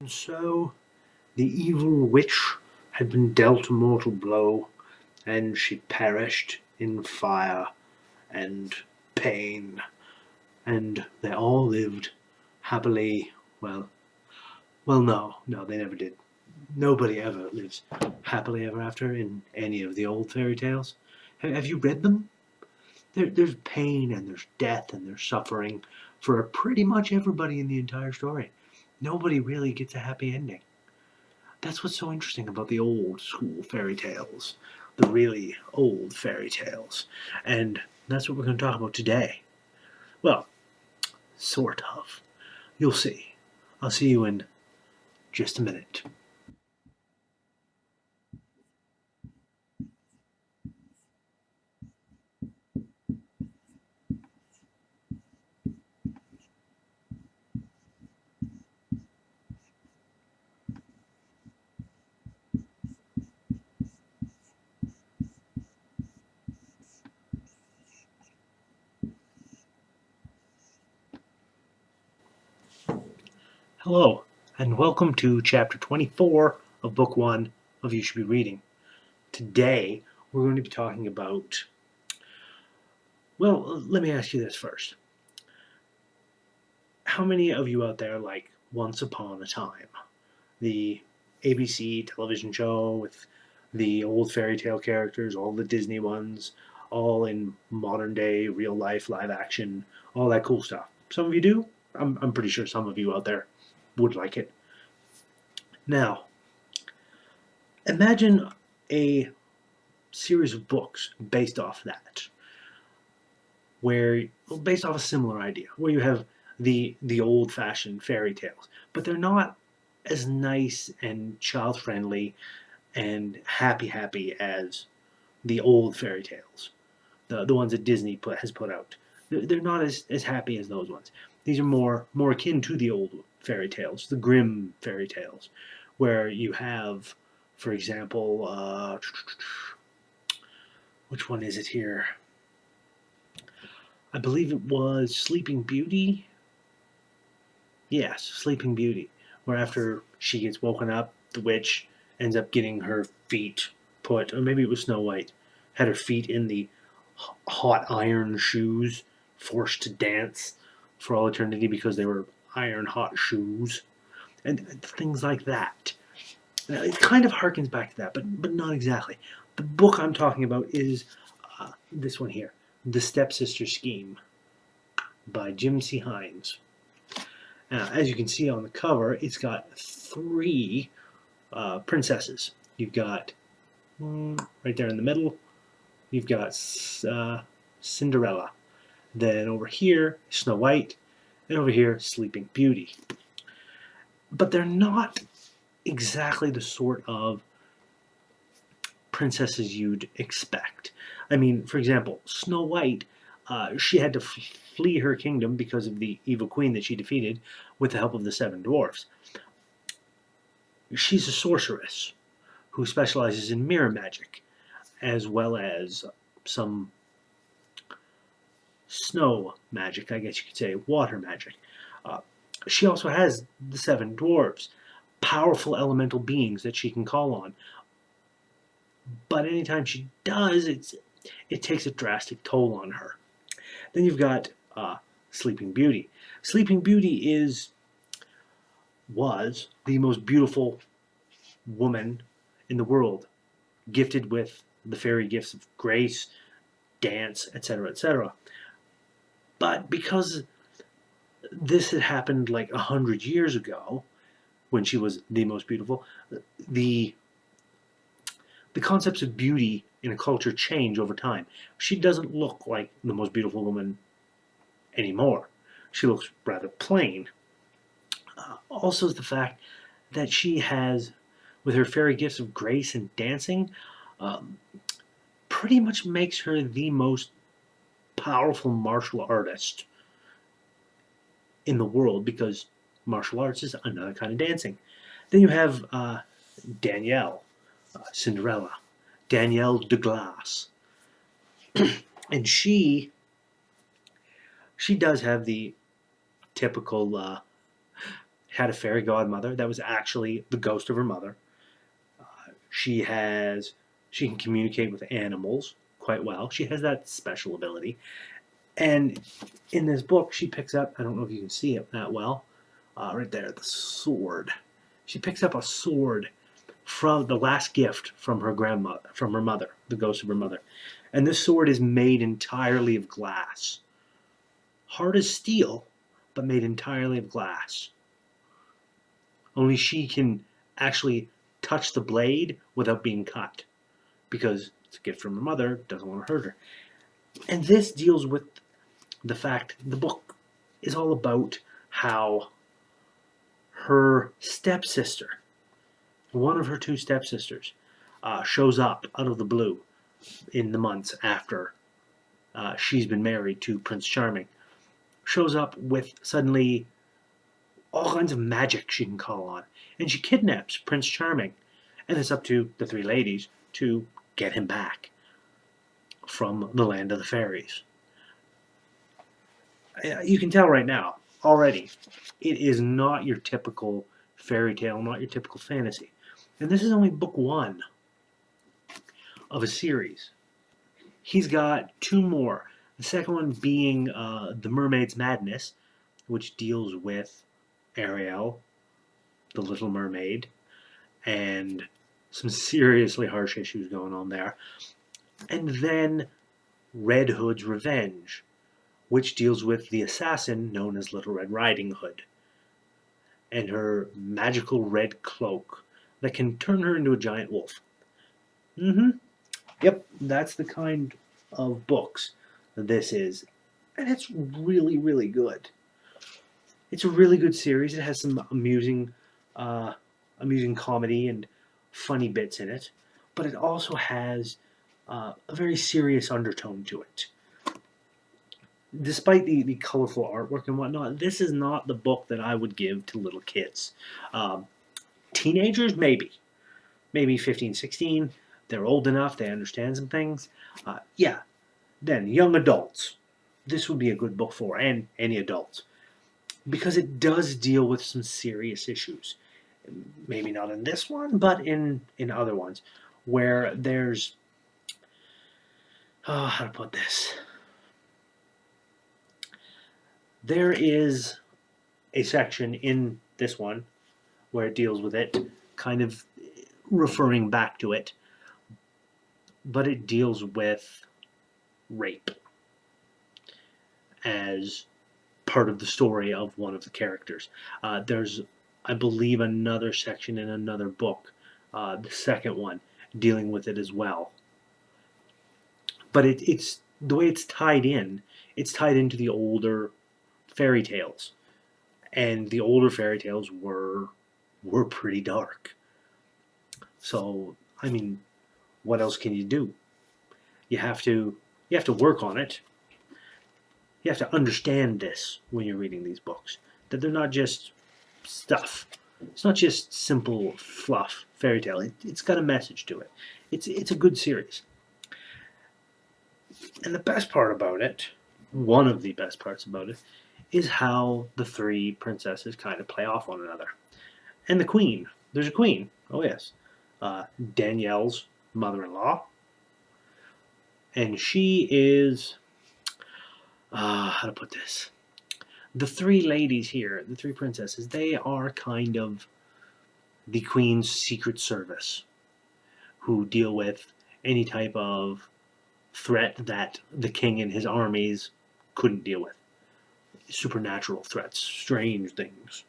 So the evil witch had been dealt a mortal blow, and she perished in fire and pain, and they all lived happily. No, they never did. Nobody ever lives happily ever after in any of the old fairy tales. Have you read them? There's pain and there's death and there's suffering for pretty much everybody in the entire story. Nobody really gets a happy ending. That's what's so interesting about the old school fairy tales, the really old fairy tales. And that's what we're going to talk about today. Well, sort of. You'll see. I'll see you in just a minute. Hello, and welcome to chapter 24 of book 1 of You Should Be Reading. Today, we're going to be talking about, well, let me ask you this first. How many of you out there like Once Upon a Time, the ABC television show with the old fairy tale characters, all the Disney ones, all in modern day, real life, live action, all that cool stuff? Some of you do. I'm pretty sure some of you out there would like it. Now, imagine a series of books based off that, based off a similar idea, where you have the old-fashioned fairy tales, but they're not as nice and child-friendly and happy as the old fairy tales, the ones that Disney has put out. They're not as happy as those ones. These are more akin to the old fairy tales, the Grimm fairy tales, where you have, for example, which one is it here? I believe it was Sleeping Beauty. Yes, Sleeping Beauty, where after she gets woken up, the witch ends up getting her feet put, or maybe it was Snow White, had her feet in the hot iron shoes, forced to dance for all eternity because they were iron hot shoes, and things like that. Now, it kind of harkens back to that, but not exactly. The book I'm talking about is this one here, The Stepsister Scheme by Jim C. Hines. Now, as you can see on the cover, it's got three princesses. You've got, right there in the middle, you've got Cinderella. Then over here, Snow White. And over here, Sleeping Beauty. But they're not exactly the sort of princesses you'd expect. I mean, for example, Snow White, she had to flee her kingdom because of the evil queen that she defeated with the help of the seven dwarfs. She's a sorceress who specializes in mirror magic, as well as some snow magic, I guess you could say, water magic. She also has the seven dwarfs, powerful elemental beings that she can call on. But anytime she does, it takes a drastic toll on her. Then you've got Sleeping Beauty. Sleeping Beauty was the most beautiful woman in the world, gifted with the fairy gifts of grace, dance, etc., etc. But because this had happened like 100 years ago, when she was the most beautiful, the concepts of beauty in a culture change over time. She doesn't look like the most beautiful woman anymore. She looks rather plain. Also, the fact that she has, with her fairy gifts of grace and dancing, pretty much makes her the most powerful martial artist in the world, because martial arts is another kind of dancing. Then you have Danielle, Cinderella, Danielle de Glace, and she does have the typical had a fairy godmother that was actually the ghost of her mother. She can communicate with animals quite well. She has that special ability. And in this book, she picks up, I don't know if you can see it that well, right there, the sword. She picks up a sword from the last gift from her grandmother, from her mother, the ghost of her mother. And this sword is made entirely of glass. Hard as steel, but made entirely of glass. Only she can actually touch the blade without being cut, because it's a gift from her mother, doesn't want to hurt her. And this deals with the fact the book is all about how her stepsister, one of her two stepsisters, shows up out of the blue in the months after she's been married to Prince Charming. Shows up with suddenly all kinds of magic she can call on. And she kidnaps Prince Charming. And it's up to the three ladies to get him back from the land of the fairies. You can tell right now, already, it is not your typical fairy tale, not your typical fantasy. And this is only book one of a series. He's got two more. The second one being The Mermaid's Madness, which deals with Ariel, the Little Mermaid, and some seriously harsh issues going on there. And then Red Hood's Revenge, which deals with the assassin known as Little Red Riding Hood and her magical red cloak that can turn her into a giant wolf. Yep, that's the kind of books this is. And it's really, really good. It's a really good series. It has some amusing comedy and funny bits in it, but it also has a very serious undertone to it. Despite the colorful artwork and whatnot, this is not the book that I would give to little kids. Teenagers, maybe 15, 16. They're old enough, they understand some things. Yeah, then young adults, this would be a good book for, and any adults, because it does deal with some serious issues. Maybe not in this one, but in other ones, where there's, how to put this? There is a section in this one where it deals with it, kind of referring back to it, but it deals with rape as part of the story of one of the characters. There's, I believe, another section in another book, the second one, dealing with it as well. But it's the way it's tied in. It's tied into the older fairy tales, and the older fairy tales were pretty dark. So, I mean, what else can you do? You have to work on it. You have to understand this when you're reading these books, that they're not just stuff. It's not just simple fluff fairy tale. It's got a message to it. It's a good series. And the best part about it, one of the best parts about it, is how the three princesses kind of play off one another. And the queen. There's a queen. Oh, yes. Danielle's mother-in-law. And she is, how to put this? The three ladies here, the three princesses, they are kind of the queen's secret service, who deal with any type of threat that the king and his armies couldn't deal with. Supernatural threats, strange things.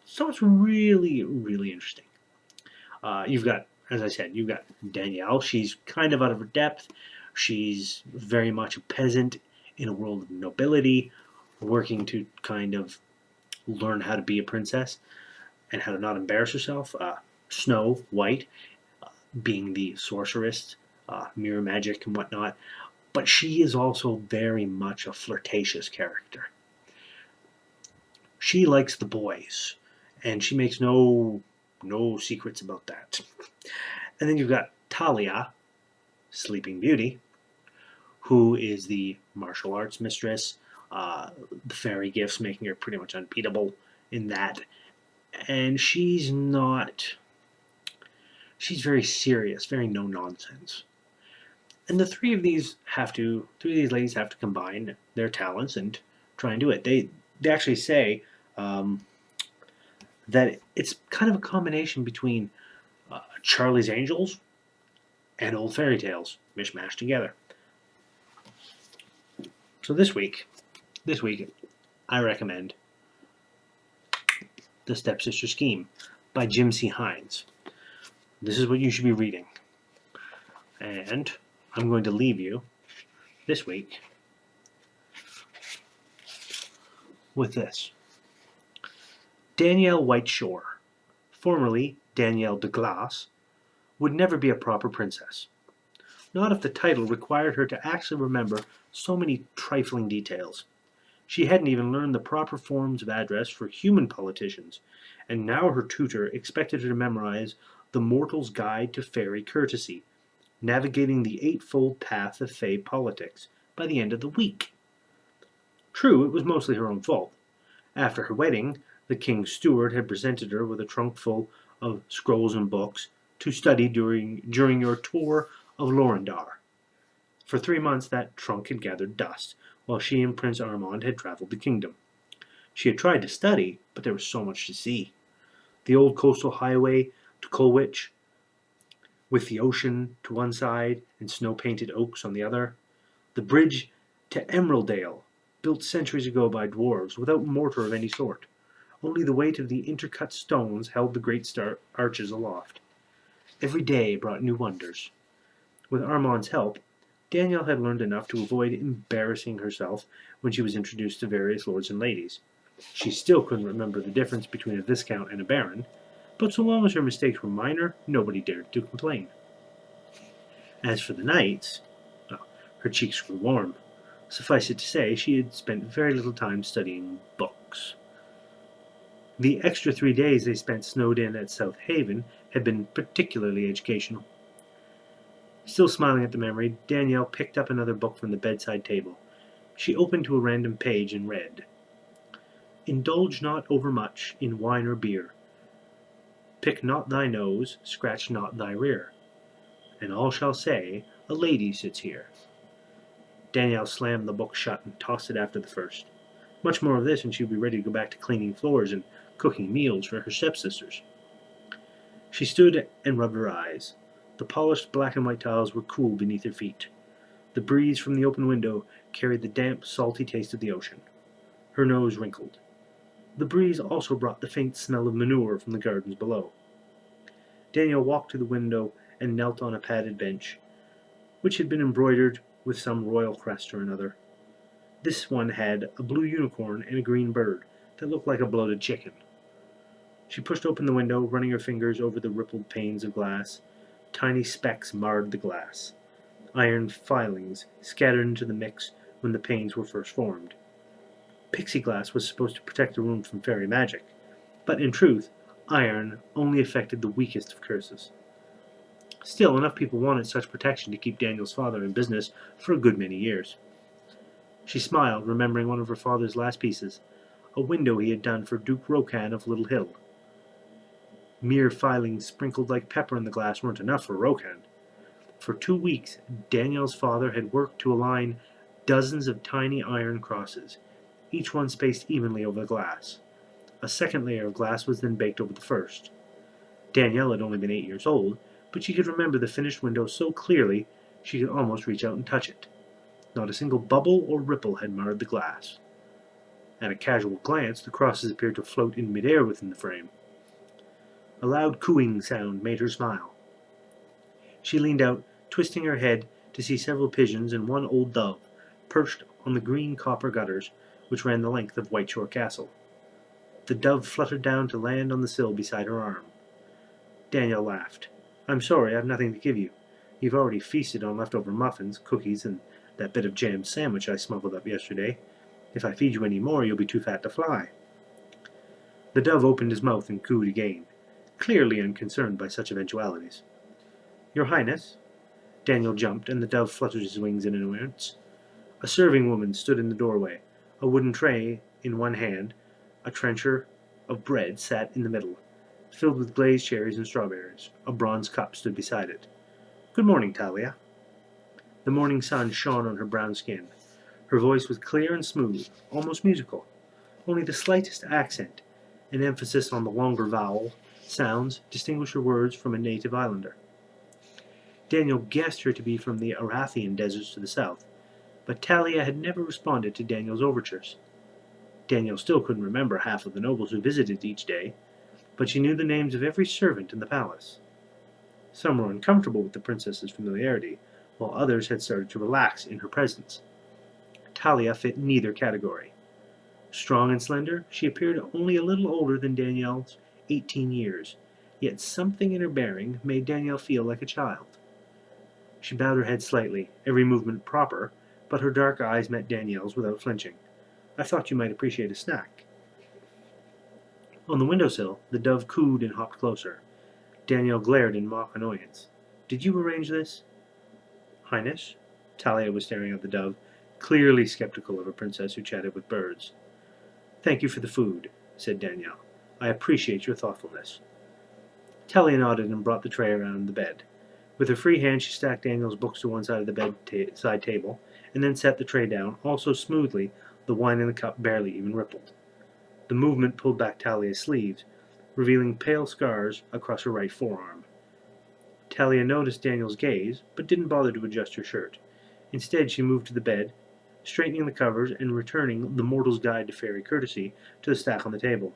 So it's really, really interesting. You've got, as I said, you've got Danielle. She's kind of out of her depth. She's very much a peasant in a world of nobility, working to kind of learn how to be a princess and how to not embarrass herself. Snow White, being the sorceress, mirror magic and whatnot. But she is also very much a flirtatious character. She likes the boys, and she makes no secrets about that. And then you've got Talia, Sleeping Beauty, who is the martial arts mistress, the fairy gifts making her pretty much unbeatable, in that. And she's not. She's very serious, very no nonsense. And the three of these ladies have to combine their talents and try and do it. They actually say um, that it's kind of a combination between Charlie's Angels and old fairy tales mishmashed together. So this week, I recommend The Stepsister Scheme by Jim C. Hines. This is what you should be reading. And I'm going to leave you this week with this. Danielle Whiteshore, formerly Danielle de Glace, would never be a proper princess. Not if the title required her to actually remember so many trifling details. She hadn't even learned the proper forms of address for human politicians, and now her tutor expected her to memorize The Mortal's Guide to Fairy Courtesy, navigating the eightfold path of Fey politics, by the end of the week. True, it was mostly her own fault. After her wedding, the king's steward had presented her with a trunk full of scrolls and books to study during your tour of Lorindar. For 3 months that trunk had gathered dust, while she and Prince Armand had traveled the kingdom. She had tried to study, but there was so much to see. The old coastal highway to Colwich, with the ocean to one side and snow-painted oaks on the other. The bridge to Emeraldale, built centuries ago by dwarves, without mortar of any sort. Only the weight of the intercut stones held the great arches aloft. Every day brought new wonders. With Armand's help, Danielle had learned enough to avoid embarrassing herself when she was introduced to various lords and ladies. She still couldn't remember the difference between a viscount and a baron, but so long as her mistakes were minor, nobody dared to complain. As for the knights, well, her cheeks grew warm. Suffice it to say, she had spent very little time studying books. The extra 3 days they spent snowed in at South Haven had been particularly educational. Still smiling at the memory, Danielle picked up another book from the bedside table. She opened to a random page and read, "Indulge not overmuch in wine or beer. Pick not thy nose, scratch not thy rear. And all shall say, a lady sits here." Danielle slammed the book shut and tossed it after the first. Much more of this and she would be ready to go back to cleaning floors and cooking meals for her stepsisters. She stood and rubbed her eyes. The polished black and white tiles were cool beneath her feet. The breeze from the open window carried the damp, salty taste of the ocean. Her nose wrinkled. The breeze also brought the faint smell of manure from the gardens below. Danielle walked to the window and knelt on a padded bench, which had been embroidered with some royal crest or another. This one had a blue unicorn and a green bird that looked like a bloated chicken. She pushed open the window, running her fingers over the rippled panes of glass. Tiny specks marred the glass. Iron filings scattered into the mix when the panes were first formed. Pixie glass was supposed to protect the room from fairy magic, but in truth, iron only affected the weakest of curses. Still, enough people wanted such protection to keep Daniel's father in business for a good many years. She smiled, remembering one of her father's last pieces, a window he had done for Duke Rokan of Little Hill. Mere filings sprinkled like pepper in the glass weren't enough for Rokan. For 2 weeks, Daniel's father had worked to align dozens of tiny iron crosses, each one spaced evenly over the glass. A second layer of glass was then baked over the first. Danielle had only been 8 years old, but she could remember the finished window so clearly she could almost reach out and touch it. Not a single bubble or ripple had marred the glass. At a casual glance, the crosses appeared to float in midair within the frame. A loud cooing sound made her smile. She leaned out, twisting her head to see several pigeons and one old dove perched on the green copper gutters which ran the length of Whiteshore Castle. The dove fluttered down to land on the sill beside her arm. Danielle laughed. "I'm sorry, I've nothing to give you. You've already feasted on leftover muffins, cookies, and that bit of jam sandwich I smuggled up yesterday. If I feed you any more, you'll be too fat to fly." The dove opened his mouth and cooed again, clearly unconcerned by such eventualities. "Your Highness?" Daniel jumped, and the dove fluttered his wings in annoyance. A serving woman stood in the doorway, a wooden tray in one hand, a trencher of bread sat in the middle, filled with glazed cherries and strawberries. A bronze cup stood beside it. "Good morning, Talia." The morning sun shone on her brown skin. Her voice was clear and smooth, almost musical. Only the slightest accent, an emphasis on the longer vowel sounds, distinguished her words from a native islander. Daniel guessed her to be from the Arathian deserts to the south, but Talia had never responded to Daniel's overtures. Daniel still couldn't remember half of the nobles who visited each day, but she knew the names of every servant in the palace. Some were uncomfortable with the princess's familiarity, while others had started to relax in her presence. Talia fit neither category. Strong and slender, she appeared only a little older than Danielle's 18 years, yet something in her bearing made Danielle feel like a child. She bowed her head slightly, every movement proper, but her dark eyes met Danielle's without flinching. "I thought you might appreciate a snack." On the windowsill, the dove cooed and hopped closer. Danielle glared in mock annoyance. "Did you arrange this?" "Highness?" Talia was staring at the dove, clearly skeptical of a princess who chatted with birds. "Thank you for the food," said Danielle. "I appreciate your thoughtfulness." Talia nodded and brought the tray around the bed. With her free hand she stacked Daniel's books to one side of the bedside table, and then set the tray down, all so smoothly the wine in the cup barely even rippled. The movement pulled back Talia's sleeves, revealing pale scars across her right forearm. Talia noticed Daniel's gaze, but didn't bother to adjust her shirt. Instead she moved to the bed, straightening the covers and returning the mortal's guide to fairy courtesy to the stack on the table.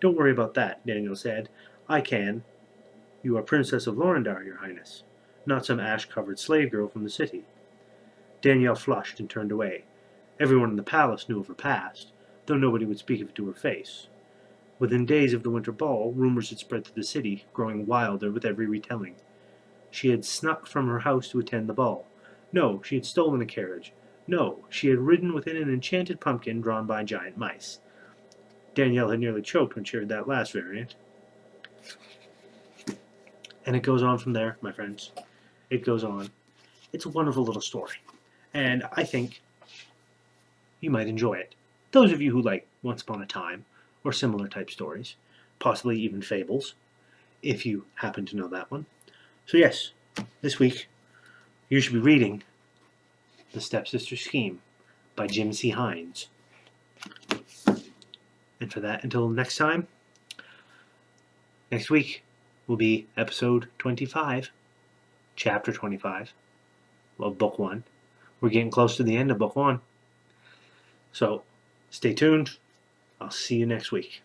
"Don't worry about that," Daniel said. "I can. You are Princess of Lorindar, your Highness, not some ash-covered slave girl from the city." Danielle flushed and turned away. Everyone in the palace knew of her past, though nobody would speak of it to her face. Within days of the winter ball, rumors had spread through the city, growing wilder with every retelling. She had snuck from her house to attend the ball. No, she had stolen a carriage. No, she had ridden within an enchanted pumpkin drawn by giant mice. Danielle had nearly choked when she heard that last variant. And it goes on from there, my friends. It goes on. It's a wonderful little story. And I think you might enjoy it. Those of you who like Once Upon a Time, or similar type stories, possibly even fables, if you happen to know that one. So yes, this week you should be reading The Stepsister Scheme by Jim C. Hines. And for that, until next time, next week will be episode 25, chapter 25 of book 1. We're getting close to the end of book 1. So stay tuned. I'll see you next week.